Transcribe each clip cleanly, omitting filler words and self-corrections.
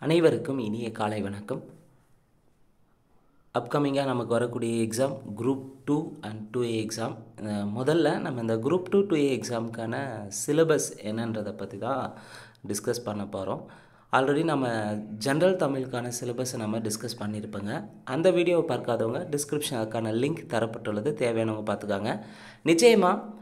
அனைவருக்கும் இனிய காலை வணக்கம். அப்கமிங்காக நமக்கு வரக்கூடிய exam group 2 and 2A exam. முதல்ல நம்ம இந்த குரூப் 2 2A எக்ஸாமுக்கான சிலபஸ் என்னன்றதை பற்றி தான் டிஸ்கஸ் பண்ண போகிறோம். ஆல்ரெடி நம்ம ஜென்ரல் தமிழுக்கான சிலபஸை நம்ம டிஸ்கஸ் பண்ணியிருப்போங்க. அந்த வீடியோவை பார்க்காதவங்க டிஸ்கிரிப்ஷன் அதுக்கான லிங்க் தரப்பட்டுள்ளது, தேவையானவங்க பார்த்துக்காங்க. நிச்சயமாக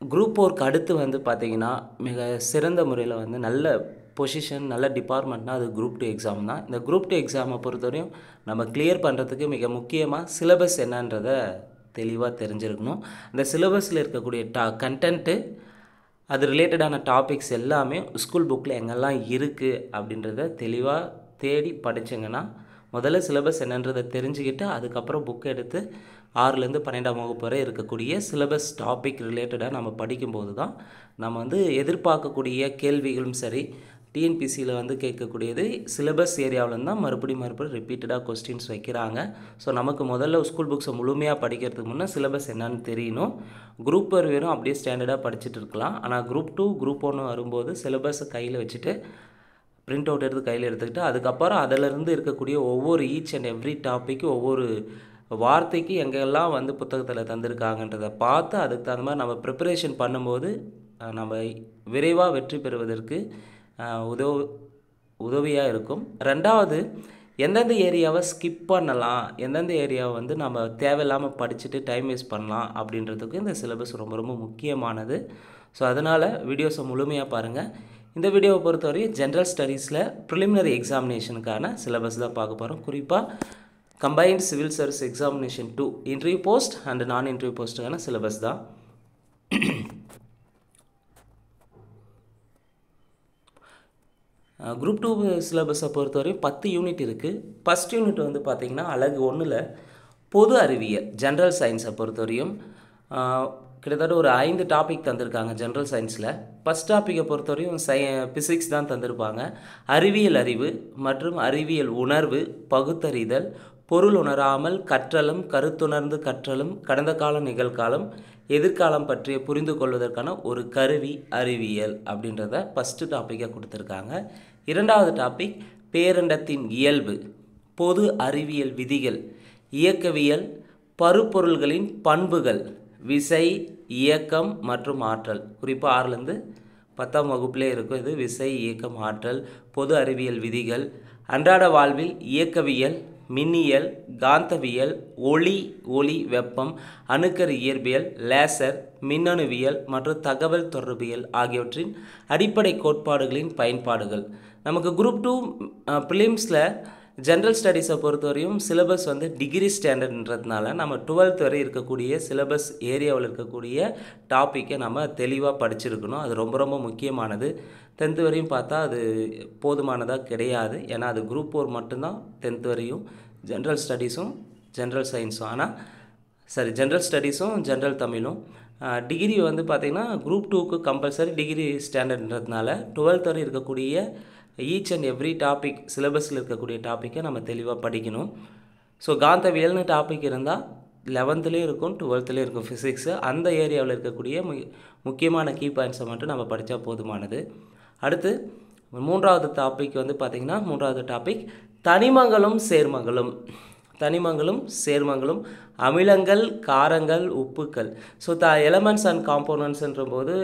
குரூப் 4க்கு அடுத்து பார்த்திங்கன்னா மிக சிறந்த முறையில் நல்ல பொசிஷன், நல்ல டிபார்ட்மெண்ட்னால் அது குரூப் 2 எக்ஸாம் தான். இந்த குரூப் 2 எக்ஸாமை பொறுத்தவரையும் நம்ம கிளியர் பண்ணுறதுக்கு மிக முக்கியமாக சிலபஸ் என்னன்றதை தெளிவாக தெரிஞ்சிருக்கணும். அந்த சிலபஸில் இருக்கக்கூடிய கண்டென்ட்டு, அது ரிலேட்டடான டாபிக்ஸ் எல்லாமே ஸ்கூல் புக்கில் எங்கெல்லாம் இருக்குது அப்படின்றத தெளிவாக தேடி படித்தங்கன்னா, முதல்ல சிலபஸ் என்னன்றதை தெரிஞ்சுக்கிட்டு அதுக்கப்புறம் புக் எடுத்து 6லேருந்து 12ஆம் வகுப்பு வரை இருக்கக்கூடிய சிலபஸ் டாபிக் ரிலேட்டடாக நம்ம படிக்கும்போது தான் நம்ம எதிர்பார்க்கக்கூடிய கேள்விகளும் சரி, டிஎன்பிசியில் கேட்கக்கூடியது சிலபஸ் ஏரியாவிலேருந்து தான் மறுபடியும் ரிப்பீட்டடாக கொஸ்டின்ஸ் வைக்கிறாங்க. ஸோ நமக்கு முதல்ல ஸ்கூல் புக்ஸை முழுமையாக படிக்கிறதுக்கு முன்னே சிலபஸ் என்னன்னு தெரியணும். குரூப் 1 வெறும் அப்படியே ஸ்டாண்டர்டாக படிச்சுட்டு இருக்கலாம். ஆனால் குரூப் 2 குரூப் 1 வரும்போது சிலபஸை கையில் வச்சுட்டு பிரிண்ட் அவுட் எடுத்து கையில் எடுத்துக்கிட்டு அதுக்கப்புறம் அதிலிருந்து இருக்கக்கூடிய ஒவ்வொரு ஈச் அண்ட் எவ்ரி டாப்பிக்கு ஒவ்வொரு வார்த்தைக்கு எங்கெல்லாம் புத்தகத்தில் தந்திருக்காங்கன்றதை பார்த்து அதுக்கு தகுந்த மாதிரி நம்ம ப்ரிப்பரேஷன் பண்ணும்போது நம்ம விரைவாக வெற்றி பெறுவதற்கு உதவியாக இருக்கும். ரெண்டாவது, எந்தெந்த ஏரியாவை ஸ்கிப் பண்ணலாம், எந்தெந்த ஏரியாவை நம்ம தேவையில்லாமல் படிச்சுட்டு டைம் வேஸ்ட் பண்ணலாம் அப்படின்றதுக்கு இந்த சிலபஸ் ரொம்ப ரொம்ப முக்கியமானது. ஸோ அதனால் வீடியோஸை முழுமையாக பாருங்கள். இந்த வீடியோவை பொறுத்தவரையும் ஜென்ரல் ஸ்டடீஸில் ப்ரிலிமினரி எக்ஸாமினேஷனுக்கான சிலபஸ் தான் பார்க்க போகிறோம். குறிப்பாக combined civil service examination 2 interview post and நான் இன்டர்வியூ போஸ்ட்டுக்கான சிலபஸ் தான். குரூப் 2 சிலபஸை பொறுத்தவரையும் 10 யூனிட் இருக்குது. ஃபஸ்ட் யூனிட் பார்த்திங்கன்னா அழகு 1ல் பொது அறிவியல் ஜென்ரல் சயின்ஸை பொறுத்தவரையும் கிட்டத்தட்ட ஒரு 5 டாபிக் தந்திருக்காங்க ஜென்ரல் சயின்ஸில். ஃபஸ்ட் டாப்பிக்கை பொறுத்தவரையும் ஃபிசிக்ஸ் தான் தந்திருப்பாங்க. அறிவியல் அறிவு மற்றும் அறிவியல் உணர்வு, பகுத்தறிதல், பொருள் உணராமல் கற்றலும், கருத்துணர்ந்து கற்றலும், கடந்த காலம், நிகழ்காலம், எதிர்காலம் பற்றிய புரிந்து கொள்வதற்கான ஒரு கருவி அறிவியல் அப்படின்றத ஃபஸ்ட்டு டாப்பிக்காக கொடுத்துருக்காங்க. இரண்டாவது டாபிக் பேரண்டத்தின் இயல்பு, பொது அறிவியல் விதிகள், இயக்கவியல், பருப்பொருள்களின் பண்புகள், விசை, இயக்கம் மற்றும் ஆற்றல். குறிப்பாக 6லேருந்து 10ஆம் வகுப்பிலே இருக்கும் இது. விசை, இயக்கம், ஆற்றல், பொது அறிவியல் விதிகள், அன்றாட வாழ்வில் இயக்கவியல், மின்னியல், காந்தவியல், ஒளி வெப்பம், அணுக்கரு இயற்பியல், லேசர், மின்னணுவியல் மற்றும் தகவல் தொடர்பியல் ஆகியவற்றின் அடிப்படை கோட்பாடுகளின் பயன்பாடுகள். நமக்கு குரூப் 2 ப்ரிலிம்ஸில் ஜென்ரல் ஸ்டடீஸை பொறுத்தவரையும் சிலபஸ் டிகிரி ஸ்டாண்டர்ட்ன்றதுனால நம்ம 12th வரை இருக்கக்கூடிய சிலபஸ் ஏரியாவில் இருக்கக்கூடிய டாப்பிக்கை நம்ம தெளிவாக படிச்சிருக்கணும். அது ரொம்ப ரொம்ப முக்கியமானது. 10th வரையும் பார்த்தா அது போதுமானதாக கிடையாது. ஏன்னா அது குரூப் 4 மட்டும்தான் 10th வரையும். ஜென்ரல் ஸ்டடீஸும் ஜென்ரல் சயின்ஸும், ஆனால் ஜென்ரல் ஸ்டடீஸும் ஜென்ரல் தமிழும். டிகிரி பார்த்திங்கன்னா குரூப் 2க்கு கம்பல்சரி டிகிரி ஸ்டாண்டர்ட்ன்றதுனால 12th வரை இருக்கக்கூடிய ஈச் அண்ட் எவ்ரி டாபிக் சிலபஸில் இருக்கக்கூடிய டாப்பிக்கை நம்ம தெளிவாக படிக்கணும். ஸோ காந்தவியல்னு டாபிக் இருந்தால் 11லேயும் இருக்கும், 12லேயும் இருக்கும் ஃபிசிக்ஸு. அந்த ஏரியாவில் இருக்கக்கூடிய முக்கியமான கீ பாயிண்ட்ஸை மட்டும் நம்ம படித்தா போதுமானது. அடுத்து மூன்றாவது டாபிக் பார்த்திங்கன்னா மூன்றாவது டாபிக் தனிமங்களும் சேர்மங்களும், அமிலங்கள், காரங்கள், உப்புக்கள். ஸோ எலமெண்ட்ஸ் அண்ட் காம்போனன்ட்ஸ்ன்ற போது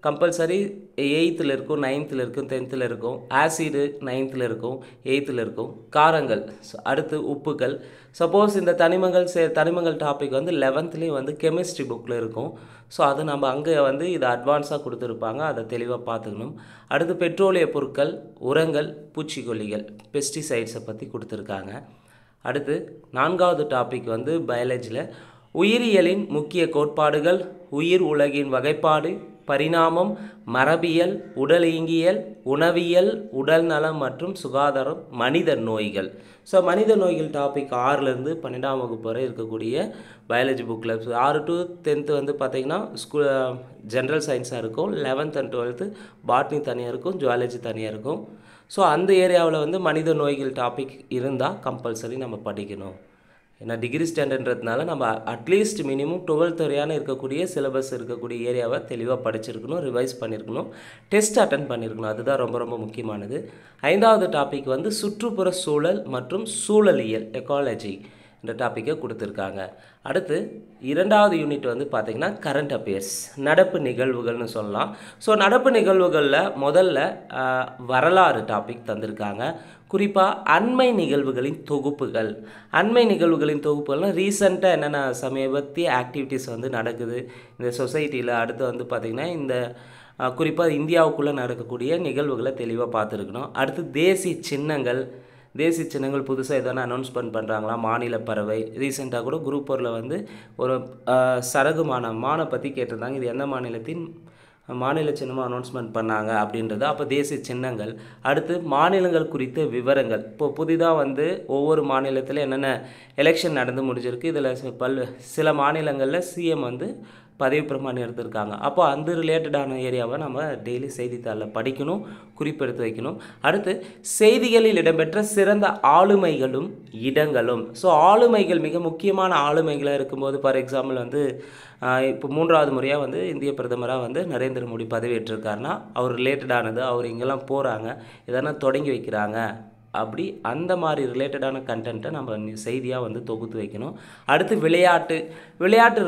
கம்பல்சரி 8th இருக்கும், 9th இருக்கும், 10th இருக்கும். ஆசிடு 9th இருக்கும், 8th இருக்கும். காரங்கள், அடுத்து உப்புக்கள். சப்போஸ் இந்த தனிமங்கள் டாபிக் 11லேயும் கெமிஸ்ட்ரி புக்கில் இருக்கும். ஸோ அது நம்ம அங்கே இது அட்வான்ஸாக கொடுத்துருப்பாங்க, அதை தெளிவாக பார்த்துக்கணும். அடுத்து பெட்ரோலிய பொருட்கள், உரங்கள், பூச்சிக்கொல்லிகள், பெஸ்டிசைட்ஸை பற்றி கொடுத்துருக்காங்க. அடுத்து 4வது டாபிக் பயாலஜியில் உயிரியலின் முக்கிய கோட்பாடுகள், உயிர் உலகின் வகைப்பாடு, பரிணாமம், மரபியல், உடலியங்கியல், உணவியல், உடல் நலம் மற்றும் சுகாதாரம், மனித நோய்கள். ஸோ மனித நோய்கள் டாபிக் 6லேருந்து 12ஆம் வகுப்பு வரை இருக்கக்கூடிய பயாலஜி புக்கில். 6 to 10th பார்த்திங்கன்னா ஜென்ரல் சயின்ஸாக இருக்கும். 11th and 12th பாட்னி தனியாக இருக்கும், ஜுவாலஜி தனியாக இருக்கும். ஸோ அந்த ஏரியாவில் மனித நோய்கள் டாபிக் இருந்தால் கம்பல்சரி நம்ம படிக்கணும். ஏன்னா டிகிரி ஸ்டாண்டர்ட்ன்றதுனால நம்ம அட்லீஸ்ட் மினிமம் 12th வரையான இருக்கக்கூடிய சிலபஸ் இருக்கக்கூடிய ஏரியாவை தெளிவாக படிச்சிருக்கணும், ரிவைஸ் பண்ணியிருக்கணும், டெஸ்ட் அட்டன் பண்ணியிருக்கணும். அதுதான் ரொம்ப ரொம்ப முக்கியமானது. 5வது டாபிக் வந்து சுற்றுப்புற சூழல் மற்றும் சூழலியல், எக்காலஜி இந்த டாப்பிக்கை கொடுத்துருக்காங்க. அடுத்து 2வது யூனிட் வந்து பார்த்திங்கன்னா கரண்ட் அஃபேர்ஸ், நடப்பு நிகழ்வுகள்னு சொல்லலாம். ஸோ நடப்பு நிகழ்வுகளில் முதல்ல வரலாறு டாபிக் தந்திருக்காங்க. குறிப்பாக அண்மை நிகழ்வுகளின் தொகுப்புகள். அண்மை நிகழ்வுகளின் தொகுப்புகள்னால் ரீசெண்டாக என்னென்ன சமீபத்திய ஆக்டிவிட்டீஸ் வந்து நடக்குது இந்த சொசைட்டியில். அடுத்து வந்து பார்த்திங்கன்னா இந்த குறிப்பாக இந்தியாவுக்குள்ளே நடக்கக்கூடிய நிகழ்வுகளை தெளிவாக பார்த்துருக்கணும். அடுத்து தேசிய சின்னங்கள். தேசிய சின்னங்கள் புதுசாக எதனா அனௌன்ஸ்மெண்ட் பண்ணுறாங்களா? மாநில பறவை ரீசெண்டாக கூட குரூப் 4ல் வந்து ஒரு சரகு மானை பற்றி கேட்டிருந்தாங்க. இது எந்த மாநிலத்தின் மாநில சின்னமாக அனௌன்ஸ்மெண்ட் பண்ணாங்க அப்படின்றது. அப்போ தேசிய சின்னங்கள். அடுத்து மாநிலங்கள் குறித்த விவரங்கள். இப்போது புதிதாக வந்து ஒவ்வொரு மாநிலத்தில் என்னென்ன எலெக்ஷன் நடந்து முடிஞ்சிருக்கு. இதில் சில மாநிலங்களில் சிஎம் வந்து பதவி பிரமாணம் எடுத்திருக்காங்க. அப்போ அந்த ரிலேட்டடான ஏரியாவை நம்ம டெய்லி செய்தித்தாளில் படிக்கணும், குறிப்பெடுத்து வைக்கணும். அடுத்து செய்திகளில் இடம்பெற்ற சிறந்த ஆளுமைகளும் இடங்களும். ஸோ ஆளுமைகள் மிக முக்கியமான ஆளுமைகளாக இருக்கும்போது ஃபார் எக்ஸாம்பிள் வந்து இப்போ 3வது முறையாக வந்து இந்திய பிரதமராக வந்து நரேந்திர மோடி பதவியேற்றிருக்காருன்னா அவர் ரிலேட்டடானது, அவர் இங்கெல்லாம் போகிறாங்க, எதனா தொடங்கி வைக்கிறாங்க, அப்படி அந்த மாதிரி ரிலேட்டடான கண்டென்ட்டை நம்ம செய்தியாக வந்து தொகுத்து வைக்கணும். அடுத்து விளையாட்டு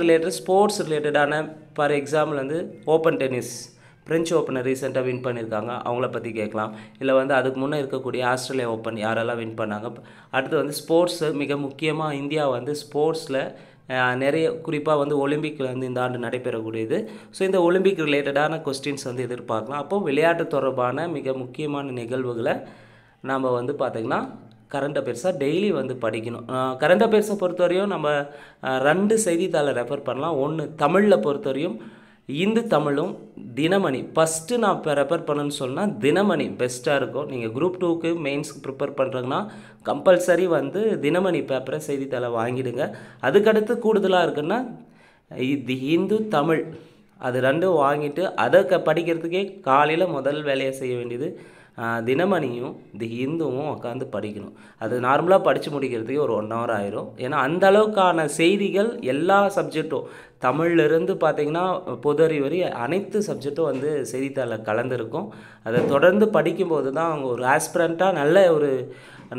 ரிலேட்டட் ஸ்போர்ட்ஸ் ரிலேட்டடான ஃபார் எக்ஸாம்பிள் வந்து ஓப்பன் டென்னிஸ், ஃப்ரெஞ்ச் ஓப்பனை ரீசெண்டாக வின் பண்ணியிருக்காங்க, அவங்கள பற்றி கேட்கலாம். இல்லை வந்து அதுக்கு முன்னே இருக்கக்கூடிய ஆஸ்திரேலியா ஓப்பன் யாரெல்லாம் வின் பண்ணாங்க. அடுத்து வந்து ஸ்போர்ட்ஸு மிக முக்கியமாக இந்தியா வந்து ஸ்போர்ட்ஸில் நிறைய குறிப்பாக வந்து ஒலிம்பிக்கில் வந்து இந்த ஆண்டு நடைபெறக்கூடியது. ஸோ இந்த ஒலிம்பிக் ரிலேட்டடான கொஸ்டின்ஸ் வந்து எதிர்பார்க்கலாம். அப்போது விளையாட்டு தொடர்பான மிக முக்கியமான நிகழ்வுகளை நம்ம வந்து பார்த்திங்கன்னா கரண்ட் அஃபேர்ஸாக டெய்லி வந்து படிக்கணும். கரண்ட் அஃபேர்ஸை பொறுத்தவரையும் நம்ம 2 செய்தித்தாளை ரெஃபர் பண்ணலாம். ஒன்று தமிழில் பொறுத்தவரையும் இந்து தமிழும் தினமணி. ஃபஸ்ட்டு நான் இப்போ ரெஃபர் பண்ணணுன்னு சொன்னால் தினமணி பெஸ்ட்டாக இருக்கும். நீங்கள் குரூப் 2க்கு மெயின்ஸ்க்கு ப்ரிப்பேர் பண்ணுறீங்கன்னா கம்பல்சரி வந்து தினமணி பேப்பரை செய்தித்தாளை வாங்கிடுங்க. அதுக்கடுத்து கூடுதலாக இருக்குன்னா இது இந்து தமிழ், அது 2ம் வாங்கிட்டு அதை படிக்கிறதுக்கே காலையில் முதல் வேலையை செய்ய வேண்டியது தினமணியும் இந்துவும் உட்காந்து படிக்கணும். அது நார்மலாக படித்து முடிக்கிறதுக்கு ஒரு 1 hour ஆயிரும். ஏன்னா அந்த அளவுக்கான செய்திகள் எல்லா சப்ஜெக்டும் தமிழ்லேருந்து பார்த்திங்கன்னா பொது அறிவு வரை அனைத்து சப்ஜெக்டும் வந்து செய்தித்தாளில் கலந்துருக்கும். அதை தொடர்ந்து படிக்கும்போது தான் அவங்க ஒரு ஆஸ்பிரண்ட்டாக நல்ல ஒரு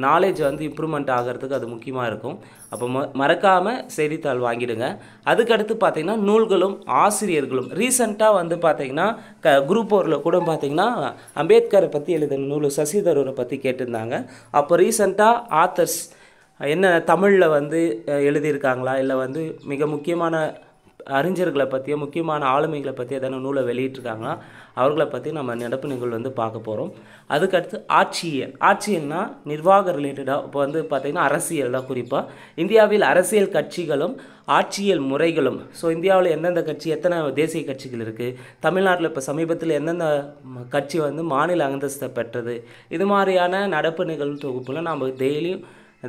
நாலேஜ் வந்து இம்ப்ரூவ்மெண்ட் ஆகிறதுக்கு அது முக்கியமாக இருக்கும். அப்போ மறக்காமல் செய்தித்தாள் வாங்கிடுங்க. அதுக்கடுத்து பார்த்திங்கன்னா நூல்களும் ஆசிரியர்களும். ரீசெண்டாக வந்து பார்த்திங்கன்னா குரூப் 4ல் கூட பார்த்திங்கன்னா அம்பேத்கரை பற்றி எழுதின நூல் சசி தரூரை பற்றி கேட்டிருந்தாங்க. அப்போ ரீசெண்டாக ஆத்தர்ஸ் என்ன தமிழில் வந்து எழுதியிருக்காங்களா, இல்லை வந்து மிக முக்கியமான அறிஞர்களை பற்றியோ முக்கியமான ஆளுமைகளை பற்றி எதனா நூலை வெளியிட்டிருக்காங்கன்னா அவர்களை பற்றி நம்ம நடப்பு நிகழ்வு வந்து பார்க்க போகிறோம். அதுக்கடுத்து ஆட்சியல்னால் நிர்வாக ரிலேட்டடாக இப்போ வந்து பார்த்திங்கன்னா அரசியல் தான். குறிப்பாக இந்தியாவில் அரசியல் கட்சிகளும் ஆட்சியல் முறைகளும். ஸோ இந்தியாவில் எந்தெந்த கட்சி, எத்தனை தேசிய கட்சிகள் இருக்குது, தமிழ்நாட்டில் இப்போ சமீபத்தில் எந்தெந்த கட்சி வந்து மாநில அந்தஸ்தை பெற்றது, இது மாதிரியான நடப்பு நிகழ்வு தொகுப்பில் நம்ம டெய்லியும்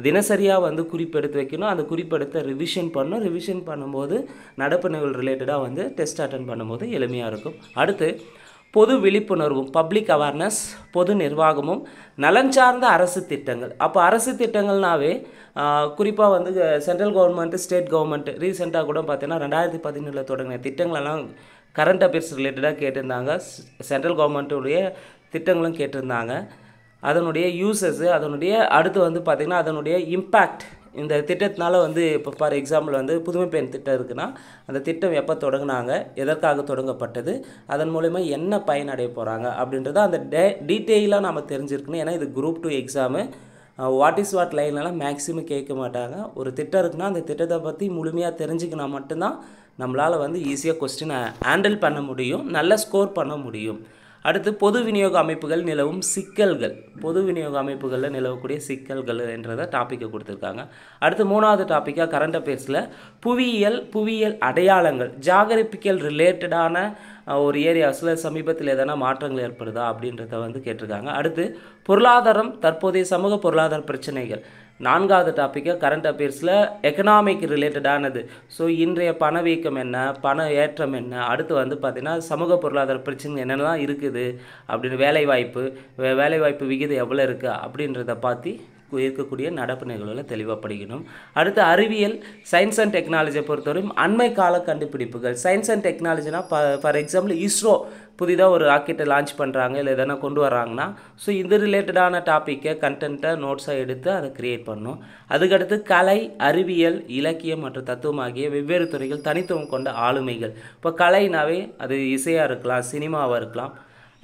தினசரியாக வந்து குறிப்பெடுத்து வைக்கணும். அந்த குறிப்பெடுத்த ரிவிஷன் பண்ணணும். ரிவிஷன் பண்ணும்போது நடப்பு நிகழ்வு ரிலேட்டடாக வந்து டெஸ்ட் அட்டன் பண்ணும்போது எளிமையாக இருக்கும். அடுத்து பொது விழிப்புணர்வும், பப்ளிக் அவேர்னஸ், பொது நிர்வாகமும், நலன் சார்ந்த அரசு திட்டங்கள். அப்போ அரசு திட்டங்கள்னாவே குறிப்பாக வந்து சென்ட்ரல் கவர்மெண்ட்டு, ஸ்டேட் கவர்மெண்ட்டு ரீசெண்டாக கூட பார்த்தீங்கன்னா 2017 தொடங்கின திட்டங்களெல்லாம் கரண்ட் அஃபேர்ஸ் ரிலேட்டடாக கேட்டிருந்தாங்க. சென்ட்ரல் கவர்மெண்ட்டுடைய திட்டங்களும் கேட்டிருந்தாங்க. அதனுடைய யூசஸ்ஸு, அதனுடைய அடுத்து வந்து பார்த்திங்கன்னா அதனுடைய இம்பேக்ட். இந்த திட்டத்தினால வந்து இப்போ ஃபார் எக்ஸாம்பிள் வந்து புதுமை பெண் திட்டம் இருக்குன்னா அந்த திட்டம் எப்போ தொடங்கினாங்க, எதற்காக தொடங்கப்பட்டது, அதன் மூலமா என்ன பயனடைய போகிறாங்க அப்படின்றத அந்த டீட்டெயிலாக நம்ம தெரிஞ்சிருக்கணும். ஏன்னா இது group 2 exam. What is what லைன்லாம் மேக்ஸிமம் கேட்க மாட்டாங்க. ஒரு திட்டம் இருக்குன்னா அந்த திட்டத்தை பற்றி முழுமையாக தெரிஞ்சுக்கினா மட்டும்தான் நம்மளால் வந்து ஈஸியாக கொஸ்டினை ஹேண்டில் பண்ண முடியும், நல்ல ஸ்கோர் பண்ண முடியும். அடுத்து பொது விநியோக அமைப்புகள் நிலவும் சிக்கல்கள். பொது விநியோக அமைப்புகளில் நிலவக்கூடிய சிக்கல்கள் என்றதை டாப்பிக்கை கொடுத்துருக்காங்க. அடுத்து 3வது டாப்பிக்காக கரண்ட் அஃபேர்ஸில் புவியியல் அடையாளங்கள், ஜாகிரபிக்கல் ரிலேட்டடான ஒரு ஏரியாஸில் சமீபத்தில் எதனா மாற்றங்கள் ஏற்படுதா அப்படின்றத வந்து கேட்டிருக்காங்க. அடுத்து பொருளாதாரம், தற்போதைய சமூக பொருளாதார பிரச்சனைகள். 4வது டாப்பிக்காக கரண்ட் அஃபேர்ஸில் எக்கனாமிக் ரிலேட்டடானது. ஸோ இன்றைய பணவீக்கம் என்ன, பண ஏற்றம் என்ன, அடுத்து வந்து பார்த்திங்கன்னா சமூக பொருளாதார பிரச்சனை என்னென்னலாம் இருக்குது அப்படின்னு, வேலைவாய்ப்பு விகிதம் எவ்வளோ இருக்குது அப்படின்றத பற்றி இருக்கக்கூடிய நடப்பு நிகழ்வுகளை தெளிவாக படிக்கணும். அடுத்து அறிவியல், சயின்ஸ் அண்ட் டெக்னாலஜியை பொறுத்தவரையும் அண்மை கால கண்டுபிடிப்புகள். சயின்ஸ் அண்ட் டெக்னாலஜினா ஃபார் எக்ஸாம்பிள் இஸ்ரோ புதிதாக ஒரு ராக்கெட்டை லான்ச் பண்ணுறாங்க, இல்லை எதனா கொண்டு வராங்கன்னா ஸோ இது ரிலேட்டடான டாப்பிக்கை கண்டென்ட்டை நோட்ஸாக எடுத்து அதை க்ரியேட் பண்ணணும். அதுக்கடுத்து கலை, அறிவியல், இலக்கியம் மற்றும் தத்துவம் ஆகிய வெவ்வேறு துறைகள் தனித்துவம் கொண்ட ஆளுமைகள். இப்போ கலைனாவே அது இசையாக இருக்கலாம், சினிமாவாக இருக்கலாம்.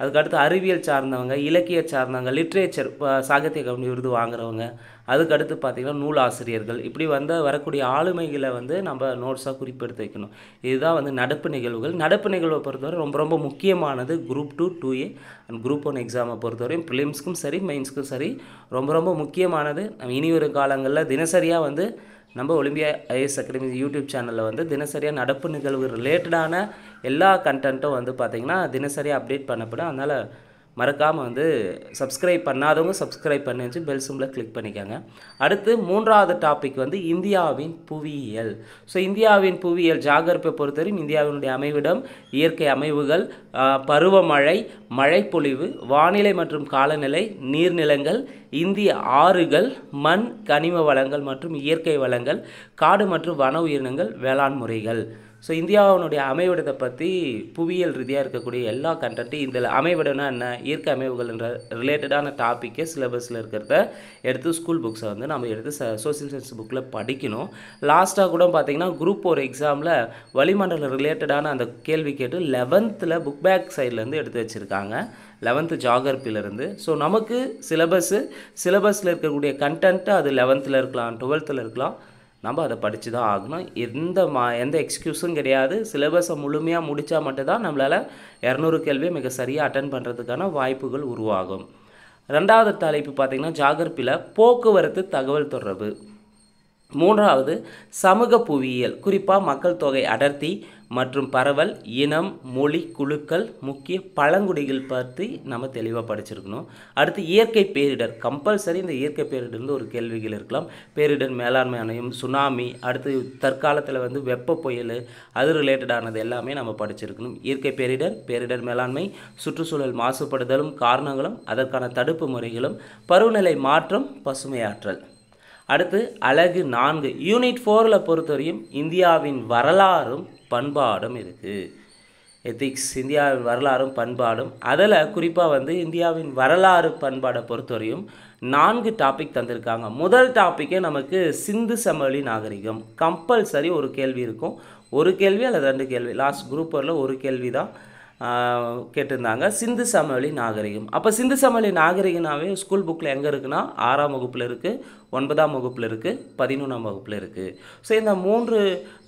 அதுக்கடுத்து அறிவியல் சார்ந்தவங்க, இலக்கிய சார்ந்தவங்க, லிட்ரேச்சர் சாகித்ய அகாடமி விருது வாங்குறவங்க. அதுக்கடுத்து பார்த்திங்கன்னா நூலாசிரியர்கள். இப்படி வரக்கூடிய ஆளுமைகளை நம்ம நோட்ஸாக குறிப்பெடுத்து வைக்கணும். இதுதான் நடப்பு நிகழ்வுகள். நடப்பு நிகழ்வை பொறுத்தவரை ரொம்ப ரொம்ப முக்கியமானது குரூப் 2, 2A அண்ட் குரூப் 1 எக்ஸாமை பொறுத்தவரையும் ப்ரிலிம்ஸ்க்கும் சரி மெயின்ஸ்க்கும் சரி ரொம்ப ரொம்ப முக்கியமானது. இனி ஒரு காலங்களில் தினசரியாக நம்ம ஒலிம்பியா ஐஏஎஸ் அகாடமி யூடியூப் சேனலில் தினசரியாக நடப்பு நிகழ்வு ரிலேட்டடான எல்லா கண்டென்ட்டும் பார்த்திங்கன்னா தினசரியாக அப்டேட் பண்ணப்படும். அதனால் மறக்காமல் சப்ஸ்கிரைப் பண்ணாதவங்க சப்ஸ்கிரைப் பண்ணி வச்சு பெல் சிம்பில் கிளிக் பண்ணிக்கோங்க. அடுத்து மூன்றாவது டாபிக் இந்தியாவின் புவியியல். ஸோ இந்தியாவின் புவியியல் ஜாகிரபியை பொறுத்தவரையும் இந்தியாவினுடைய அமைவிடம், இயற்கை அமைவுகள், பருவமழை, மழைப்பொழிவு, வானிலை மற்றும் காலநிலை, நீர்நிலங்கள், இந்திய ஆறுகள், மண், கனிம வளங்கள் மற்றும் இயற்கை வளங்கள், காடு மற்றும் வன உயிரினங்கள், வேளாண் முறைகள். ஸோ இந்தியாவினுடைய அமைவிடத்தை பற்றி புவியியல் ரீதியாக இருக்கக்கூடிய எல்லா கண்டென்ட்டும் இதில் அமைவிடம்னா என்ன, இயற்கை அமைவுகள்ன்ற ரிலேட்டடான டாப்பிக்கே சிலபஸில் இருக்கிறத எடுத்து ஸ்கூல் புக்ஸை நம்ம எடுத்து சோசியல் சயின்ஸ் புக்கில் படிக்கணும். லாஸ்ட்டாக கூட பார்த்திங்கன்னா குரூப் 1 எக்ஸாமில் வளிமண்டலம் ரிலேட்டடான அந்த கேள்வி கேட்டு 11th புக் பேக் சைட்லேருந்து எடுத்து வச்சுருக்காங்க, 11th ஜாகிரபியிலேருந்து. ஸோ நமக்கு சிலபஸில் இருக்கக்கூடிய கண்டென்ட்டு அது 11th இருக்கலாம், 12th இருக்கலாம், நம்ம அதை படித்து தான் ஆகணும். எந்த எக்ஸ்கியூஸும் கிடையாது. சிலபஸை முழுமையாக முடித்தா மட்டும்தான் நம்மளால் 200 கேள்வியை மிக சரியாக அட்டன் பண்ணுறதுக்கான வாய்ப்புகள் உருவாகும். ரெண்டாவது தலைப்பு பார்த்திங்கன்னா ஜாகிரபியில் போக்குவரத்து தகவல் தொடர்பு. மூன்றாவது சமூக புவியியல், குறிப்பாக மக்கள் தொகை அடர்த்தி மற்றும் பரவல், இனம், மொழி, குழுக்கள், முக்கிய பழங்குடிகள் பற்றி நம்ம தெளிவாக படிச்சிருக்கணும். அடுத்து இயற்கை பேரிடர், கம்பல்சரி இந்த இயற்கை பேரிடர்ந்து ஒரு கேள்விகள் இருக்கலாம். பேரிடர் மேலாண்மை ஆணையம், சுனாமி, அடுத்து தற்காலத்தில் வெப்ப புயல், அது ரிலேட்டடானது எல்லாமே நம்ம படிச்சிருக்கணும். இயற்கை பேரிடர், பேரிடர் மேலாண்மை, சுற்றுச்சூழல் மாசுபடுதலும் காரணங்களும் அதற்கான தடுப்பு முறைகளும், பருவநிலை மாற்றம், பசுமையாற்றல். அடுத்து அலகு 4 யூனிட் 4ல் பொறுத்தவரையும் இந்தியாவின் வரலாறும் பண்பாடும் இருக்குது. எத்திக்ஸ், இந்தியாவின் வரலாறும் பண்பாடும். அதில் குறிப்பாக இந்தியாவின் வரலாறு பண்பாடை பொறுத்தவரையும் 4 டாபிக் தந்திருக்காங்க. முதல் டாப்பிக்கே நமக்கு சிந்து சமவெளி நாகரிகம். கம்பல்சரி ஒரு கேள்வி இருக்கும், ஒரு கேள்வி அல்லது 2 கேள்வி. லாஸ்ட் குரூப் 1ல் ஒரு கேள்வி தான் கேட்டிருந்தாங்க, சிந்து சமவெளி நாகரிகம். அப்போ சிந்து சமவெளி நாகரிகனாவே ஸ்கூல் புக்கில் எங்கே இருக்குன்னா 6ஆம் வகுப்பில் இருக்குது, 9ஆம் வகுப்பில் இருக்குது, 11ஆம் வகுப்பில் இருக்குது. ஸோ இந்த 3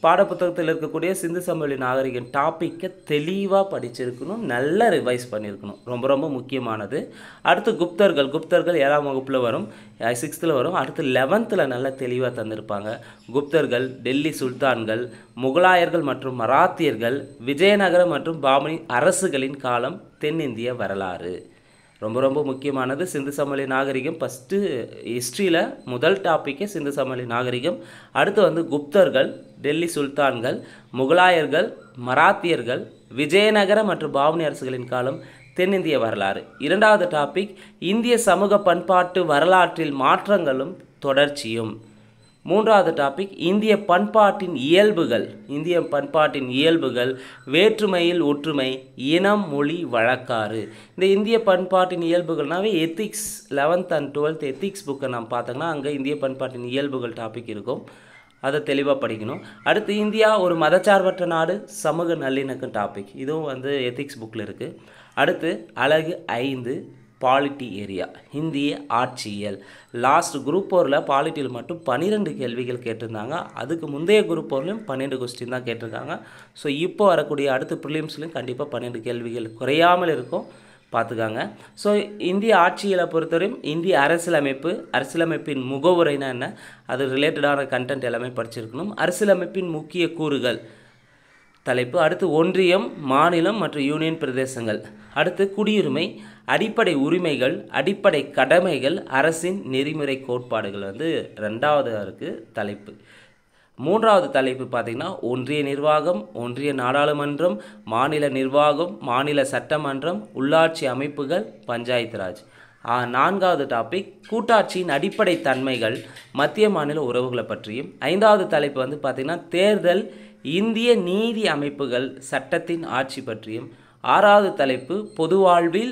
பாடப்புத்தகத்தில் இருக்கக்கூடிய சிந்து சமவெளி நாகரிகம் டாப்பிக்கை தெளிவாக படிச்சிருக்கணும், நல்லா ரிவைஸ் பண்ணியிருக்கணும், ரொம்ப ரொம்ப முக்கியமானது. அடுத்து குப்தர்கள் 7ஆம் வகுப்பில் வரும், 6th வரும். அடுத்து 11th நல்லா தெளிவாக தந்திருப்பாங்க. குப்தர்கள், டெல்லி சுல்தான்கள், முகலாயர்கள் மற்றும் மராத்தியர்கள், விஜயநகர மற்றும் பாமனி அரசுகளின் காலம், தென்னிந்திய வரலாறு. ரொம்ப ரொம்ப முக்கியமானது சிந்து சமவெளி நாகரிகம். ஃபஸ்ட்டு ஹிஸ்ட்ரியில் முதல் டாப்பிக்கே சிந்து சமவெளி நாகரிகம். அடுத்து குப்தர்கள், டெல்லி சுல்தான்கள், முகலாயர்கள், மராத்தியர்கள், விஜயநகர மற்றும் பாமனி அரசுகளின் காலம், தென்னிந்திய வரலாறு. இரண்டாவது டாபிக் இந்திய சமூக பண்பாட்டு வரலாற்றில் மாற்றங்களும் தொடர்ச்சியும். மூன்றாவது டாபிக் இந்திய பண்பாட்டின் இயல்புகள், வேற்றுமையில் ஒற்றுமை, இனம், மொழி, வழக்காறு. இந்த இந்திய பண்பாட்டின் இயல்புகள்னாவே ethics 11th and 12th ethics புக்கை நம்ம பார்த்தோம்னா அங்கே இந்திய பண்பாட்டின் இயல்புகள் டாபிக் இருக்கும், அதை தெளிவாக படிக்கணும். அடுத்து இந்தியா ஒரு மதச்சார்பற்ற நாடு, சமூக நல்லிணக்கம் டாபிக், இதுவும் எத்திக்ஸ் புக்கில் இருக்குது. அடுத்து அலகு 5 பாலிட்டி ஏரியா, இந்திய ஆட்சியல். லாஸ்ட் குரூப் 4ல் பாலிட்டியில் மட்டும் 12 கேள்விகள் கேட்டிருந்தாங்க. அதுக்கு முந்தைய குரூப் 4லையும் 12 கொஸ்டின் தான் கேட்டிருக்காங்க. ஸோ இப்போ வரக்கூடிய அடுத்த ப்ரிலிம்ஸ்லையும் கண்டிப்பாக 12 கேள்விகள் குறையாமல் இருக்கும், பார்த்துக்காங்க. ஸோ இந்திய ஆட்சியலை பொறுத்தவரையும் இந்திய அரசியலமைப்பின் முகவுரைனா என்ன, அது ரிலேட்டடான கண்டென்ட் எல்லாமே படிச்சிருக்கணும். அரசியலமைப்பின் முக்கிய கூறுகள் தலைப்பு. அடுத்து ஒன்றியம், மாநிலம் மற்றும் யூனியன் பிரதேசங்கள். அடுத்து குடியுரிமை, அடிப்படை உரிமைகள், அடிப்படை கடமைகள், அரசின் நெறிமுறை கோட்பாடுகள் 2வது இருக்குது தலைப்பு. 3வது தலைப்பு பார்த்திங்கன்னா ஒன்றிய நிர்வாகம், ஒன்றிய நாடாளுமன்றம், மாநில நிர்வாகம், மாநில சட்டமன்றம், உள்ளாட்சி அமைப்புகள், பஞ்சாயத்து ராஜ். நான்காவது டாபிக் கூட்டாட்சியின் அடிப்படை தன்மைகள் மத்திய மாநில உறவுகளை பற்றியும். ஐந்தாவது தலைப்பு வந்து பார்த்திங்கன்னா தேர்தல், இந்திய நீதி அமைப்புகள், சட்டத்தின் ஆட்சி பற்றியும். ஆறாவது தலைப்பு பொது வாழ்வில்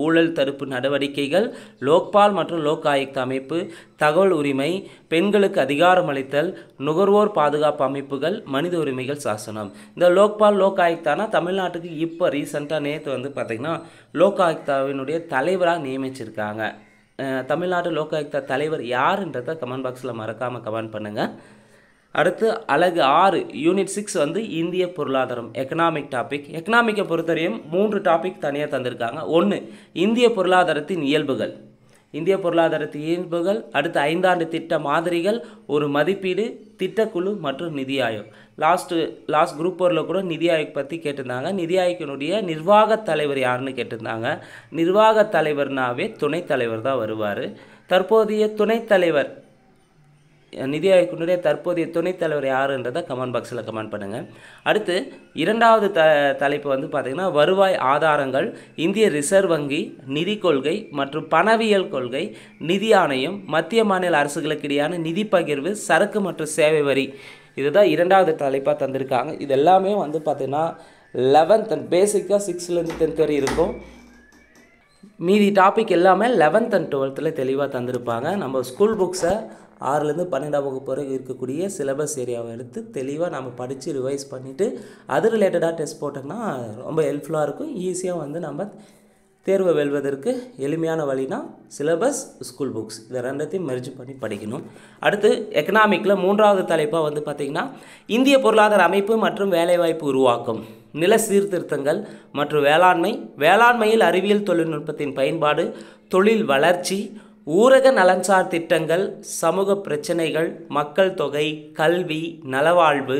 ஊழல் தடுப்பு நடவடிக்கைகள், லோக்பால் மற்றும் லோக் ஆயுக்தா அமைப்பு, தகவல் உரிமை, பெண்களுக்கு அதிகாரமளித்தல், நுகர்வோர் பாதுகாப்பு அமைப்புகள், மனித உரிமைகள் சாசனம். இந்த லோக்பால் லோக் ஆயுக்தானா தமிழ்நாட்டுக்கு இப்போ ரீசெண்டாக நேற்று வந்து பார்த்திங்கன்னா லோக் ஆயுக்தாவினுடைய தலைவராக நியமிச்சிருக்காங்க. தமிழ்நாடு லோக் ஆயுக்தா தலைவர் யாருன்றதை கமெண்ட் பாக்ஸில் மறக்காமல் கமெண்ட் பண்ணுங்கள். அடுத்து அலகு 6 யூனிட் 6 வந்து இந்திய பொருளாதாரம், எக்கனாமிக் டாபிக். எக்கனாமிக்கை பொறுத்தவரையும் 3 டாபிக் தனியாக தந்திருக்காங்க. 1 இந்திய பொருளாதாரத்தின் இயல்புகள், அடுத்து 5 ஆண்டு திட்ட மாதிரிகள், ஒரு மதிப்பீடு, திட்டக்குழு மற்றும் நிதி ஆயோக். லாஸ்ட் குரூப் 4ல் கூட நிதி ஆயோக் பற்றி கேட்டிருந்தாங்க. நிதி ஆயோக்கினுடைய நிர்வாக தலைவர் யாருன்னு கேட்டிருந்தாங்க. நிர்வாக தலைவர்னாவே துணைத் தலைவர் தான் வருவார். தற்போதைய துணைத் தலைவர், நிதி ஆயோக்கினுடைய தற்போதைய துணைத் தலைவர் யாருன்றதை கமெண்ட் பாக்ஸில் கமெண்ட் பண்ணுங்கள். அடுத்து 2வது தலைப்பு வந்து பார்த்திங்கன்னா வருவாய் ஆதாரங்கள், இந்திய ரிசர்வ் வங்கி, நிதி கொள்கை மற்றும் பணவியல் கொள்கை, நிதி ஆணையம், மத்திய மாநில அரசுகளுக்கு இடையான நிதி பகிர்வு, சரக்கு மற்றும் சேவை வரி. இதுதான் 2வது தலைப்பாக தந்திருக்காங்க. இது எல்லாமே வந்து பார்த்திங்கன்னா 11th பேசிக்காக 6லேருந்து 10th வரை இருக்கும். மீதி டாபிக் எல்லாமே 11th and 12th தெளிவாக தந்திருப்பாங்க. நம்ம ஸ்கூல் புக்ஸை 6லேருந்து 12ஆம் வகுப்பு வரை இருக்கக்கூடிய சிலபஸ் ஏரியாவை எடுத்து தெளிவாக நம்ம படித்து ரிவைஸ் பண்ணிவிட்டு அது ரிலேட்டடாக டெஸ்ட் போட்டோம்னா ரொம்ப ஹெல்ப்ஃபுல்லாக இருக்கும். ஈஸியாக வந்து நம்ம தேர்வை வெல்வதற்கு எளிமையான வழினா சிலபஸ், ஸ்கூல் புக்ஸ் இதை ரெண்டத்தையும் மெர்ஜ் பண்ணி படிக்கணும். அடுத்து எக்கனாமிக்கில் 3வது தலைப்பாக வந்து பார்த்திங்கன்னா இந்திய பொருளாதார அமைப்பு மற்றும் வேலைவாய்ப்பு உருவாக்கம், நில சீர்திருத்தங்கள் மற்றும் வேளாண்மையில் அறிவியல் தொழில்நுட்பத்தின் பயன்பாடு, தொழில் வளர்ச்சி, ஊரக நலன்சார் திட்டங்கள், சமூக பிரச்சனைகள், மக்கள் தொகை, கல்வி, நலவாழ்வு,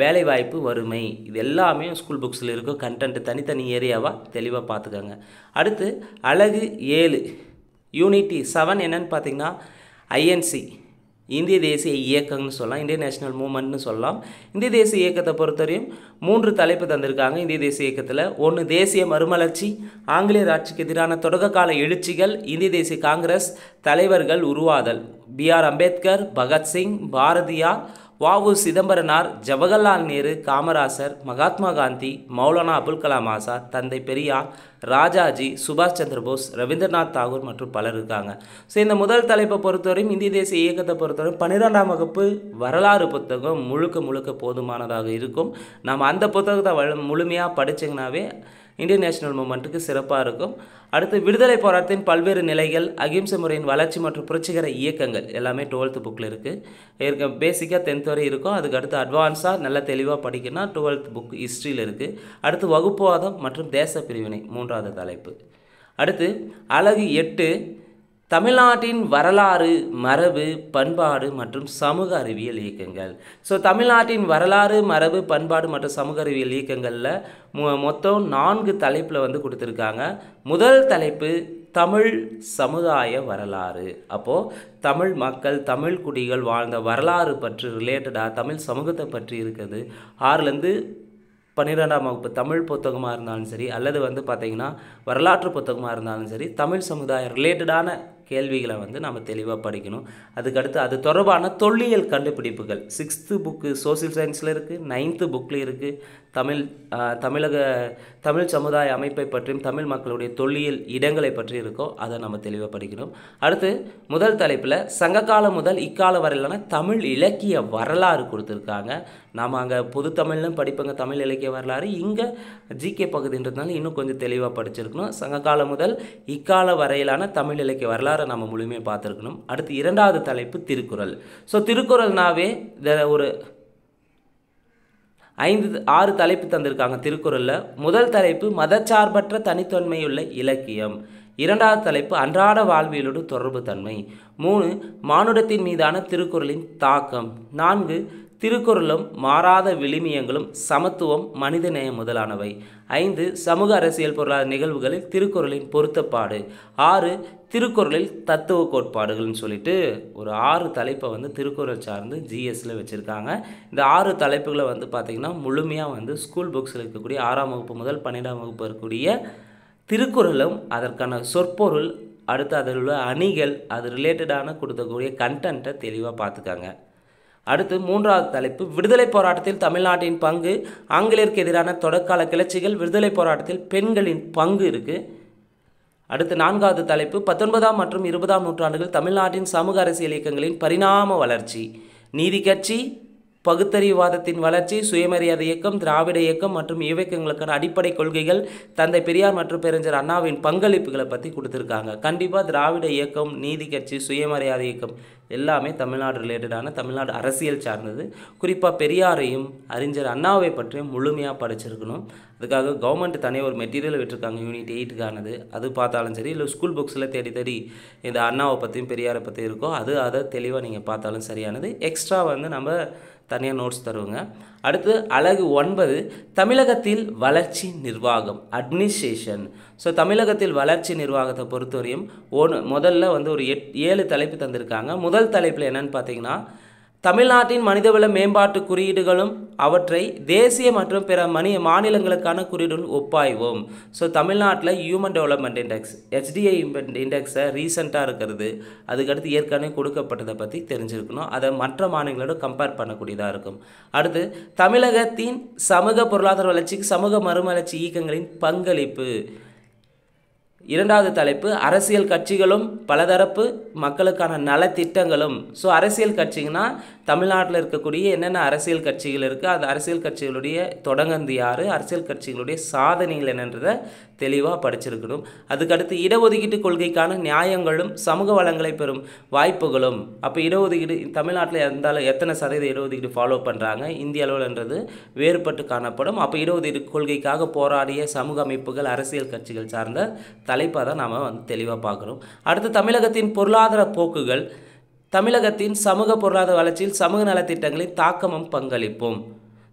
வேலைவாய்ப்பு, வறுமை. இது எல்லாமே ஸ்கூல் புக்ஸில் இருக்கும். கண்டென்ட் தனித்தனி ஏரியாவாக தெளிவாக பார்த்துக்கோங்க. அடுத்து அலகு 7 யூனிட் 7 என்னென்னு பார்த்திங்கன்னா ஐஎன்சி, இந்திய தேசிய இயக்கம்னு சொல்லலாம், இந்தியன் நேஷனல் மூவ்மெண்ட்னு சொல்லலாம். இந்திய தேசிய இயக்கத்தை பொறுத்தவரையும் 3 தலைப்பு தந்திருக்காங்க. இந்திய தேசிய இயக்கத்தில் 1 தேசிய மறுமலர்ச்சி, ஆங்கிலேயர் ஆட்சிக்கு எதிரான தொடக்ககால எழுச்சிகள், இந்திய தேசிய காங்கிரஸ், தலைவர்கள் உருவாதல், B.R. அம்பேத்கர், பகத்சிங், பாரதியார், வ.உ. சிதம்பரனார், ஜவஹர்லால் நேரு, காமராசர், மகாத்மா காந்தி, மௌலானா அபுல் கலாம் ஆசாத், தந்தை பெரியார், ராஜாஜி, சுபாஷ் சந்திரபோஸ், ரவீந்திரநாத் தாகூர் மற்றும் பலர் இருக்காங்க. ஸோ இந்த முதல் தலைப்பை பொறுத்தவரையும் இந்திய தேசிய இயக்கத்தை பொறுத்தவரையும் 12ஆம் வகுப்பு வரலாறு புத்தகம் முழுக்க போதுமானதாக இருக்கும். நாம் அந்த புத்தகத்தை முழுமையாக படிச்சிங்கனாவே இந்தியன் நேஷனல் மூவ்மெண்ட்டுக்கு சிறப்பாக இருக்கும். அடுத்து விடுதலை போராட்டத்தின் பல்வேறு நிலைகள், அகிம்சை முறையின் வளர்ச்சி மற்றும் புரட்சிகர இயக்கங்கள் எல்லாமே 12th புக்கில் இருக்குது. பேசிக்காக 10th வரை இருக்கும். அதுக்கு அடுத்து அட்வான்ஸாக நல்லா தெளிவாக படிக்கணும்னா 12th புக் ஹிஸ்ட்ரியில் இருக்குது. அடுத்து வகுப்புவாதம் மற்றும் தேச பிரிவினை 3வது தலைப்பு. அடுத்து அலகு 8 தமிழ்நாட்டின் வரலாறு, மரபு, பண்பாடு மற்றும் சமூக அறிவியல் இயக்கங்கள். ஸோ தமிழ்நாட்டின் வரலாறு, மரபு, பண்பாடு மற்றும் சமூக அறிவியல் இயக்கங்களில் மொத்தம் 4 தலைப்பில் வந்து கொடுத்துருக்காங்க. முதல் தலைப்பு தமிழ் சமுதாய வரலாறு. அப்போது தமிழ் மக்கள், தமிழ் குடிகள் வாழ்ந்த வரலாறு பற்றி ரிலேட்டடாக தமிழ் சமூகத்தை பற்றி இருக்குது. 6லேருந்து 12ஆம் வகுப்பு தமிழ் புத்தகமாக இருந்தாலும் சரி, அல்லது வந்து பார்த்திங்கன்னா வரலாற்று புத்தகமாக இருந்தாலும் சரி, தமிழ் சமுதாய ரிலேட்டடான கேள்விகளை வந்து நம்ம தெளிவாக படிக்கணும். அதுக்கடுத்து அது தொடர்பான தொல்லியல் கண்டுபிடிப்புகள் 6th புக்கு சோசியல் சயின்ஸில் இருக்குது, 9th புக்கில் இருக்குது. தமிழ் சமுதாய அமைப்பை பற்றியும் தமிழ் மக்களுடைய தொல்லியல் இடங்களை பற்றி இருக்கோ அதை நம்ம தெளிவாக படிக்கணும். அடுத்து முதல் தலைப்பில் சங்ககாலம் முதல் இக்கால வரையிலான தமிழ் இலக்கிய வரலாறு கொடுத்துருக்காங்க. நாம் அங்கே பொது தமிழ்லும் படிப்பங்க தமிழ் இலக்கிய வரலாறு, இங்கே ஜிகே பகுதின்றதுனால இன்னும் கொஞ்சம் தெளிவாக படிச்சிருக்கணும். சங்ககாலம் முதல் இக்கால வரையிலான தமிழ் இலக்கிய வரலாறு நம்ம முழுமையாக பார்த்துருக்கணும். அடுத்து 2வது தலைப்பு திருக்குறள். ஸோ திருக்குறள்னாவே ஒரு 6 தலைப்பு தந்திருக்காங்க திருக்குறளில். முதல் தலைப்பு மதச்சார்பற்ற தனித்தன்மையுள்ள இலக்கியம். 2வது தலைப்பு அன்றாட வாழ்வியலோடு தொடர்பு தன்மை. 3 மானுடத்தின் மீதான திருக்குறளின் தாக்கம். 4 திருக்குறளும் மாறாத விழுமியங்களும், சமத்துவம், மனிதநேயம் முதலானவை. 5 சமூக அரசியல் பொருளாதார நிகழ்வுகளில் திருக்குறளின் பொருத்தப்பாடு. 6 திருக்குறளில் தத்துவ கோட்பாடுகள்னு சொல்லிட்டு ஒரு 6 தலைப்பை வந்து திருக்குறள் சார்ந்து ஜிஎஸ்ல வச்சுருக்காங்க. இந்த 6 தலைப்புகளை வந்து பார்த்திங்கன்னா முழுமையாக வந்து ஸ்கூல் புக்ஸில் இருக்கக்கூடிய 6ஆம் வகுப்பு முதல் 12ஆம் வகுப்பு இருக்கக்கூடிய திருக்குறளும் அதற்கான சொற்பொருள், அடுத்து அதில் உள்ள அணிகள், அது ரிலேட்டடான கொடுக்கக்கூடிய கண்டென்ட்டை தெளிவாக பார்த்துக்காங்க. அடுத்து 3வது தலைப்பு, விடுதலை போராட்டத்தில் தமிழ்நாட்டின் பங்கு, ஆங்கிலேயருக்கு எதிரான தொடக்கால கிளர்ச்சிகள், விடுதலை போராட்டத்தில் பெண்களின் பங்கு இருக்குது. அடுத்து 4வது தலைப்பு, 19ஆம் மற்றும் 20ஆம் நூற்றாண்டுகள் தமிழ்நாட்டின் சமூக அரசியல் இயக்கங்களின் பரிணாம வளர்ச்சி, நீதி கட்சி, பகுத்தறிவுவாதத்தின் வளர்ச்சி, சுயமரியாதை இயக்கம், திராவிட இயக்கம் மற்றும் இயக்கங்களுக்கான அடிப்படை கொள்கைகள், தந்தை பெரியார் மற்றும் பேரறிஞர் அண்ணாவின் பங்களிப்புகளை பற்றி கொடுத்துருக்காங்க. கண்டிப்பாக திராவிட இயக்கம், நீதி கட்சி, சுயமரியாதை இயக்கம் எல்லாமே தமிழ்நாடு ரிலேட்டடான, தமிழ்நாடு அரசியல் சார்ந்தது. குறிப்பாக பெரியாரையும் அறிஞர் அண்ணாவை பற்றியும் முழுமையாக படிச்சிருக்கணும். அதுக்காக கவர்மெண்ட் தனியாக ஒரு மெட்டீரியல் விட்டுருக்காங்க யூனிட் 8க்கானது. அது பார்த்தாலும் சரி, இல்லை ஸ்கூல் புக்ஸில் தேடி தேடி இந்த அண்ணாவை பற்றியும் பெரியாரை பற்றி இருக்கோ அதை தெளிவாக நீங்கள் பார்த்தாலும் சரியானது. எக்ஸ்ட்ரா வந்து நம்ம தனியாக நோட்ஸ் தருவோங்க. அடுத்து அலகு 9, தமிழகத்தில் வளர்ச்சி நிர்வாகம், அட்மினிஸ்ட்ரேஷன். ஸோ தமிழகத்தில் வளர்ச்சி நிர்வாகத்தை பொறுத்தவரையும் முதல்ல வந்து ஒரு 7 தலைப்பு தந்திருக்காங்க. முதல் தலைப்பில் என்னென்னு பார்த்தீங்கன்னா, தமிழ்நாட்டின் மனிதவள மேம்பாட்டு குறியீடுகளும் அவற்றை தேசிய மற்றும் பிற மாநிலங்களுக்கான குறியீடுகள் ஒப்பாய்வோம். ஸோ தமிழ்நாட்டில் ஹியூமன் டெவலப்மெண்ட் இண்டெக்ஸ், HDI இண்டெக்ஸை ரீசெண்டாக இருக்கிறது, அதுக்கடுத்து ஏற்கனவே கொடுக்கப்பட்டதை பற்றி தெரிஞ்சிருக்கணும். அதை மற்ற மாநிலங்களோட கம்பேர் பண்ணக்கூடியதாக இருக்கும். அடுத்து தமிழகத்தின் சமூக பொருளாதார வளர்ச்சிக்கு சமூக மறுமலர்ச்சி இயக்கங்களின் பங்களிப்பு. 2வது தலைப்பு, அரசியல் கட்சிகளும் பலதரப்பு மக்களுக்கான நலத்திட்டங்களும். ஸோ அரசியல் கட்சிங்கன்னா தமிழ்நாட்டில் இருக்கக்கூடிய என்னென்ன அரசியல் கட்சிகள் இருக்குது, அந்த அரசியல் கட்சிகளுடைய தொடங்கந்து யார், அரசியல் கட்சிகளுடைய சாதனைகள் என்னன்றதை தெளிவாக படிச்சிருக்கணும். அதுக்கடுத்து இடஒதுக்கீட்டு கொள்கைக்கான நியாயங்களும் சமூக வளங்களை பெறும் வாய்ப்புகளும். அப்போ இடஒதுக்கீடு தமிழ்நாட்டில் இருந்தாலும் எத்தனை சதவீத இடஒதுக்கீடு ஃபாலோ பண்ணுறாங்க, இந்திய அளவில்ன்றது வேறுபட்டு காணப்படும். அப்போ இடஒதுக்கீடு கொள்கைக்காக போராடிய சமூக அமைப்புகள், அரசியல் கட்சிகள் சார்ந்த தலைப்பாக தான் நாம் வந்து தெளிவாக பார்க்குறோம். அடுத்து தமிழகத்தின் பொருளாதார போக்குகள், தமிழகத்தின் சமூக பொருளாதார வளர்ச்சியில் சமூக நலத்திட்டங்களின் தாக்கமும் பங்களிப்பும்.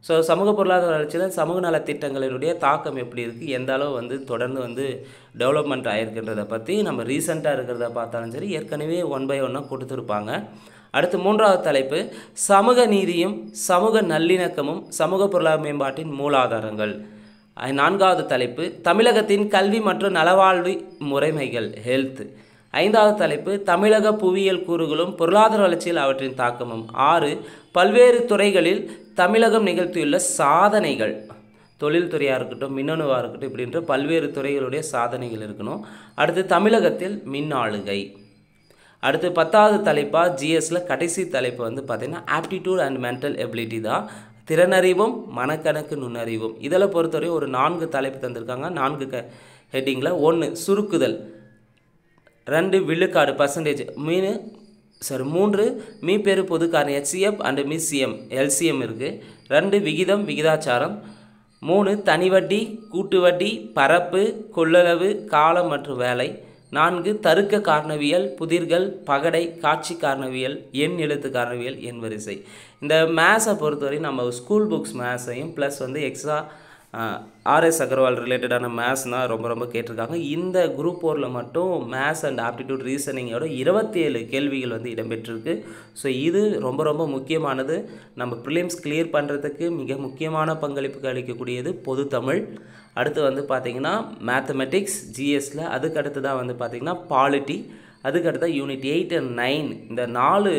ஸோ சமூக பொருளாதார வளர்ச்சியில் சமூக நலத்திட்டங்களினுடைய தாக்கம் எப்படி இருக்குது, எந்த அளவு வந்து தொடர்ந்து வந்து டெவலப்மெண்ட் ஆகிருக்குன்றதை பற்றி நம்ம ரீசெண்டாக இருக்கிறத பார்த்தாலும் சரி, ஏற்கனவே 1 by 1 கொடுத்துருப்பாங்க. அடுத்து 3வது தலைப்பு, சமூக நீதியும் சமூக நல்லிணக்கமும் சமூக பொருளாதார மேம்பாட்டின் மூலாதாரங்கள். 4வது தலைப்பு, தமிழகத்தின் கல்வி மற்றும் நலவாழ்வு முறைமைகள், ஹெல்த். 5வது தலைப்பு, தமிழக புவியியல் கூறுகளும் பொருளாதார வளர்ச்சியில் அவற்றின் தாக்கமும். 6, பல்வேறு துறைகளில் தமிழகம் நிகழ்த்தியுள்ள சாதனைகள், தொழில்துறையாக இருக்கட்டும், மின்னணுவாக இருக்கட்டும், இப்படின்ற பல்வேறு துறைகளுடைய சாதனைகள் இருக்கணும். அடுத்து தமிழகத்தில் மின் ஆளுகை. அடுத்து 10வது தலைப்பாக ஜிஎஸில் கடைசி தலைப்பு வந்து பார்த்திங்கன்னா ஆப்டிடியூட் அண்ட் மென்டல் எபிலிட்டி தான், திறனறிவும் மனக்கணக்கு நுண்ணறிவும். இதில் பொறுத்தவரை ஒரு 4 தலைப்பு தந்திருக்காங்க. 4 ஹெட்டிங்கில். 1 சுருக்குதல், 2 விழுக்காடு பர்சன்டேஜ், 3 மீப்பெரு பொதுக்காரணி HCF அண்ட் மிஸ்சிஎம் LCM இருக்குது. 2 விகிதம் விகிதாச்சாரம். 3 தனிவட்டி கூட்டு வட்டி பரப்பு கொள்ளளவு காலம் மற்றும் வேலை. 4 தருக்க காரணவியல் புதிர்கள் பகடை காட்சி காரணவியல் எண் எழுத்து காரணவியல் எண் வரிசை. இந்த மேத்ஸை பொறுத்தவரை நம்ம ஸ்கூல் புக்ஸ் மேத்ஸையும் ப்ளஸ் வந்து எக்ஸ்ட்ரா RS அகர்வால் ரிலேட்டடான மேத்ஸ்னால் ரொம்ப கேட்டிருக்காங்க. இந்த குரூப் 4ல் மட்டும் மேத்ஸ் அண்ட் ஆப்டிடியூட் ரீசனிங்கோட 27 கேள்விகள் வந்து இடம்பெற்றிருக்கு. ஸோ இது ரொம்ப முக்கியமானது. நம்ம ப்ரிலிம்ஸ் கிளியர் பண்ணுறதுக்கு மிக முக்கியமான பங்களிப்புக்கு அளிக்கக்கூடியது பொது தமிழ். அடுத்து வந்து பார்த்திங்கன்னா மேத்தமெட்டிக்ஸ் ஜிஎஸில், அதுக்கு அடுத்து தான் வந்து பார்த்திங்கன்னா பாலிட்டி, அதுக்கு அடுத்த யூனிட் 8 and 9. இந்த 4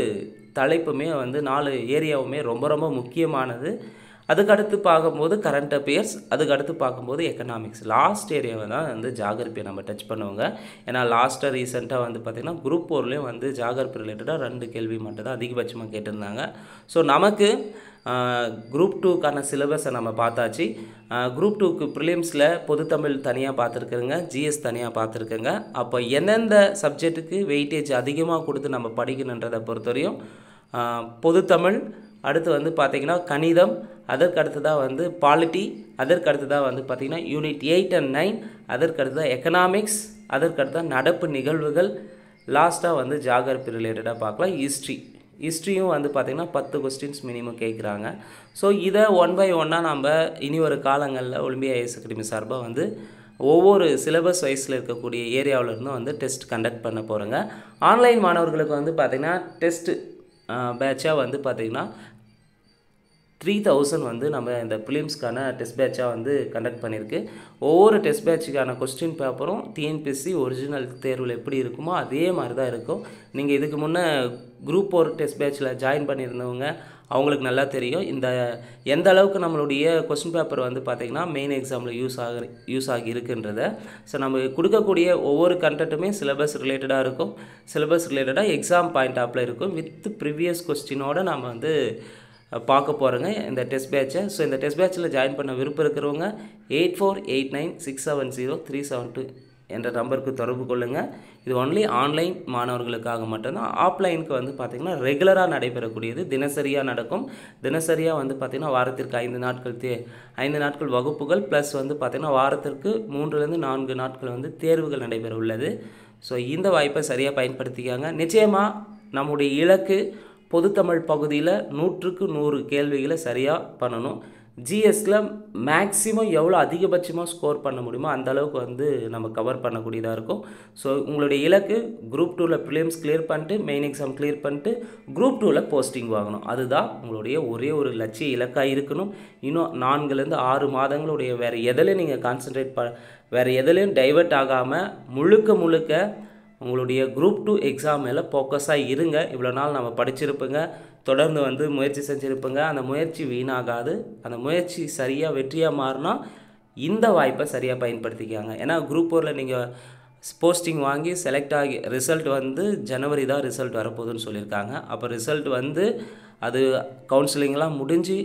தலைப்புமே வந்து 4 ஏரியாவுமே ரொம்ப முக்கியமானது. அதுக்கடுத்து பார்க்கும்போது கரண்ட் அஃபேர்ஸ், அதுக்கடுத்து பார்க்கும்போது எக்கனாமிக்ஸ். லாஸ்ட் ஏரியாவை தான் வந்து ஜாகிரபியை நம்ம டச் பண்ணுவோங்க. ஏன்னா லாஸ்ட்டாக ரீசெண்டாக வந்து பார்த்திங்கன்னா குரூப் 4லேயும் வந்து ஜாகிரபி ரிலேட்டடாக 2 கேள்வி மட்டும் தான் அதிகபட்சமாக கேட்டிருந்தாங்க. ஸோ நமக்கு குரூப் 2க்கான சிலபஸை நம்ம பார்த்தாச்சு. குரூப் 2க்கு ப்ரிலிம்ஸில் பொதுத்தமிழ் தனியாக பார்த்துருக்குறேங்க, ஜிஎஸ் தனியாக பார்த்துருக்குங்க. அப்போ எந்தெந்த சப்ஜெக்ட்டுக்கு வெயிட்டேஜ் அதிகமாக கொடுத்து நம்ம படிக்கணுன்றதை பொறுத்தவரையும் பொதுத்தமிழ், அடுத்து வந்து பார்த்திங்கன்னா கணிதம், அதற்கு அடுத்து தான் வந்து பாலிட்டி, அதற்கு அடுத்து தான் வந்து பார்த்திங்கன்னா யூனிட் 8 and 9, அதற்கு அடுத்து தான் எக்கனாமிக்ஸ், அதற்கு அடுத்து தான் நடப்பு நிகழ்வுகள், லாஸ்ட்டாக வந்து ஜாகிரபி ரிலேட்டடாக பார்க்கலாம். ஹிஸ்ட்ரியும் வந்து பார்த்திங்கன்னா 10 கொஸ்டின்ஸ் மினிமம் கேட்குறாங்க. ஸோ இதை 1 by 1 நம்ம இனி ஒரு காலங்களில் ஒலிம்பியா ஐஏஎஸ் அகாடமி சார்பாக வந்து ஒவ்வொரு சிலபஸ் வைஸில் இருக்கக்கூடிய ஏரியாவிலேருந்தும் வந்து டெஸ்ட் கண்டக்ட் பண்ண போகிறோங்க. ஆன்லைன் மாணவர்களுக்கு வந்து பார்த்திங்கன்னா டெஸ்ட்டு பேட்சாக வந்து பார்த்திங்கன்னா 3000 வந்து நம்ம இந்த ப்ரிலிம்ஸ்க்கான டெஸ்ட் பேட்சாக வந்து கண்டக்ட் பண்ணியிருக்கு. ஒவ்வொரு டெஸ்ட் பேட்சுக்கான கொஸ்டின் பேப்பரும் டிஎன்பிஎஸ்சி ஒரிஜினல் தேர்வில் எப்படி இருக்குமோ அதே மாதிரி தான் இருக்கும். நீங்கள் இதுக்கு முன்னே குரூப் 4 டெஸ்ட் பேட்சில் ஜாயின் பண்ணியிருந்தவங்க அவங்களுக்கு நல்லா தெரியும் இந்த எந்த அளவுக்கு நம்மளுடைய கொஸ்டின் பேப்பர் வந்து பார்த்திங்கன்னா மெயின் எக்ஸாமில் யூஸ் ஆகி இருக்குன்றத. ஸோ நம்ம கொடுக்கக்கூடிய ஒவ்வொரு கண்டென்ட்டுமே சிலபஸ் ரிலேட்டடாக இருக்கும். சிலபஸ் ரிலேட்டடாக எக்ஸாம் பாயிண்ட் ஆஃப்ல இருக்கும். வித் ப்ரீவியஸ் கொஸ்டினோடு நம்ம வந்து பார்க்க போகிறோங்க இந்த டெஸ்ட் பேட்சை. ஸோ இந்த டெஸ்ட் பேட்சில் ஜாயின் பண்ண விருப்பம் இருக்கிறவங்க 8489670372 என்ற நம்பருக்கு தொடர்பு கொள்ளுங்கள். இது ஒன்லி ஆன்லைன் மாணவர்களுக்காக மட்டும்தான். ஆஃப்லைனுக்கு வந்து பார்த்திங்கன்னா ரெகுலராக நடைபெறக்கூடியது, தினசரியாக நடக்கும். தினசரியாக வந்து பார்த்திங்கன்னா வாரத்திற்கு 5 நாட்கள் வகுப்புகள் ப்ளஸ் வந்து பார்த்திங்கன்னா வாரத்திற்கு 3லேருந்து 4 நாட்கள் வந்து தேர்வுகள் நடைபெற உள்ளது. ஸோ இந்த வாய்ப்பை சரியாக பயன்படுத்திக்காங்க. நிச்சயமாக நம்முடைய இலக்கு பொதுத்தமிழ் பகுதியில் 100க்கு 100 கேள்விகளை சரியாக பண்ணணும். ஜிஎஸ்சில் மேக்ஸிமம் எவ்வளோ அதிகபட்சமாக ஸ்கோர் பண்ண முடியுமோ அந்த அளவுக்கு வந்து நம்ம கவர் பண்ணக்கூடியதாக இருக்கும். ஸோ உங்களுடைய இலக்கு குரூப் 2ல் ப்ரிலிம்ஸ் கிளியர் பண்ணிட்டு மெயின் எக்ஸாம் கிளியர் பண்ணிட்டு குரூப் 2ல் போஸ்டிங் வாங்கணும். அதுதான் உங்களுடைய ஒரே ஒரு லட்சிய இலக்காக இருக்கணும். இன்னும் 4லேருந்து 6 மாதங்களுடைய வேறு எதிலையும் நீங்கள் கான்சன்ட்ரேட் வேறு எதிலையும் டைவெர்ட் ஆகாமல் முழுக்க உங்களுடைய குரூப் 2 எக்ஸாம் மேலே ஃபோக்கஸாக இருங்க. இவ்வளோ நாள் நம்ம படிச்சிருப்போங்க, தொடர்ந்து வந்து முயற்சி செஞ்சுருப்போங்க. அந்த முயற்சி வீணாகாது. அந்த முயற்சி சரியாக வெற்றியாக மாறினா இந்த வாய்ப்பை சரியாக பயன்படுத்திக்காங்க. ஏன்னா குரூப் 4ல் நீங்கள் போஸ்டிங் வாங்கி செலக்ட் ஆகி ரிசல்ட் வந்து ஜனவரி தான் ரிசல்ட் வரப்போகுதுன்னு சொல்லியிருக்காங்க. அப்போ ரிசல்ட் வந்து அது கவுன்சிலிங்லாம் முடிஞ்சு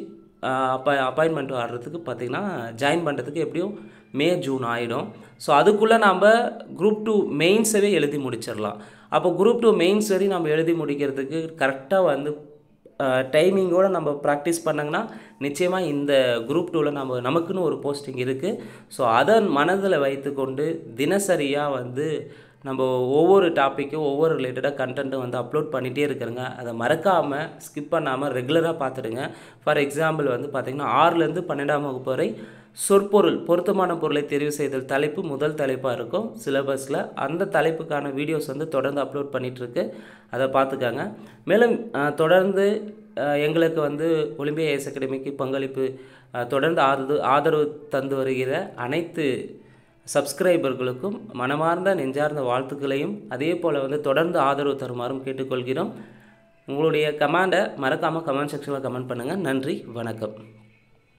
அப்பாயின்மெண்ட் வர்றதுக்கு பார்த்திங்கன்னா ஜாயின் பண்ணுறதுக்கு எப்படியும் மே ஜூன் ஆகிடும். ஸோ அதுக்குள்ளே நம்ம குரூப் 2 மெயின்ஸவே எழுதி முடிச்சிடலாம். அப்போ குரூப் 2 மெயின்ஸ் வரையும் நம்ம எழுதி முடிக்கிறதுக்கு கரெக்டாக வந்து டைமிங்கோடு நம்ம ப்ராக்டிஸ் பண்ணாங்கன்னா நிச்சயமாக இந்த குரூப் 2ல் நமக்குன்னு ஒரு போஸ்டிங் இருக்குது. ஸோ அதை மனதில் வைத்துக்கொண்டு தினசரியாக வந்து நம்ம ஒவ்வொரு டாப்பிக்கும் ஒவ்வொரு ரிலேட்டடாக கண்டென்ட்டும் வந்து அப்லோட் பண்ணிகிட்டே இருக்கிறேங்க. அதை மறக்காமல் ஸ்கிப் பண்ணாமல் ரெகுலராக பார்த்துடுங்க. ஃபார் எக்ஸாம்பிள் வந்து பார்த்திங்கன்னா 6லேருந்து 12ஆம் வகுப்பு வரை சொற்பொருள் பொருத்தமான பொருளை தெரிவு செய்தல் தலைப்பு முதல் தலைப்பாக இருக்கும் சிலபஸில். அந்த தலைப்புக்கான வீடியோஸ் வந்து தொடர்ந்து அப்லோட் பண்ணிகிட்ருக்கு, அதை பார்த்துக்காங்க. மேலும் தொடர்ந்து எங்களுக்கு வந்து ஒலிம்பியா ஐஏஎஸ் அகாடமிக்கு பங்களிப்பு தொடர்ந்து ஆதரவு தந்து வருகிற அனைத்து சப்ஸ்கிரைபர்களுக்கும் மனமார்ந்த நெஞ்சார்ந்த வாழ்த்துக்களையும் அதே போல் வந்து தொடர்ந்து ஆதரவு தருமாறும் கேட்டுக்கொள்கிறோம். உங்களுடைய கமெண்டை மறக்காமல் கமெண்ட் செக்ஷனில் கமெண்ட் பண்ணுங்கள். நன்றி, வணக்கம்.